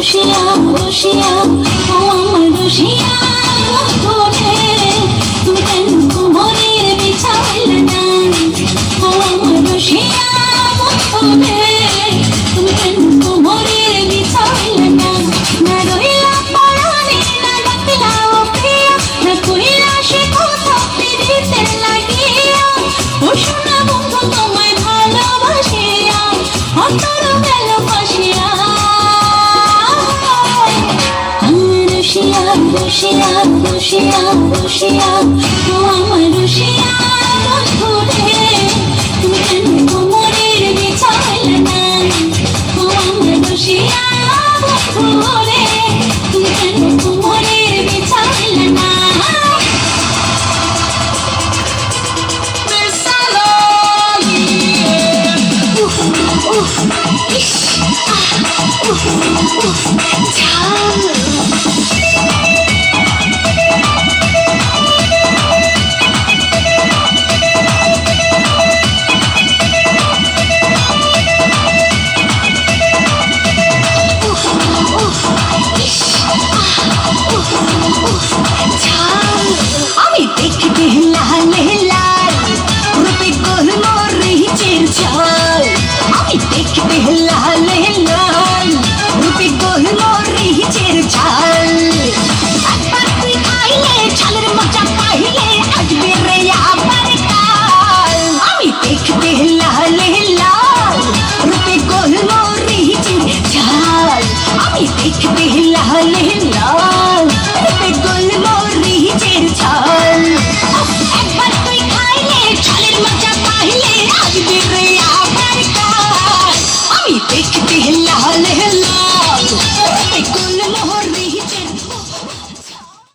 রসিয়া রসিয়া ও আমার রসিয়া বন্ধুরে তুমি কেন কোমরের বিছাইলে না ও আমার রসিয়া বন্ধুরে তুমি কেন কোমরের বিছাইলে না না রইলা পরাণে না ডাকলা ও প্রিয়া না কইলা সে কথা দিতে লাগিয়া ও সোনা বন্ধু তোমায় ভালোবাসিয়া অন্তর গেল ফাঁসিয়া রসিয়া রসিয়া রসিয়া রসিয়া ও আমার রসিয়া বন্ধুরে তুমি কেন কোমরের বিছাইলে না ও আমার রসিয়া বন্ধুরে তুমি কেন কোমরের বিছাইলে না আমি দেখতে লাল লাল রূপে গোলমরিচের ঝাল আমি দেখতে লাল লাল রূপে গোলমরিচের ঝাল একবার তুই খাইলে ঝালের মজা পাইলে আসবে রে আবার কাল আমি দেখতে লাল লাল রূপে গোলমরিচের ঝাল আমি দেখতে লাল লাল রূপে গোলমরিচের ঝাল একবার তুই খাইলে ঝালের মজা পাইলে আসবে রে আবার কাল আমি দেখতে লাল লাল রূপে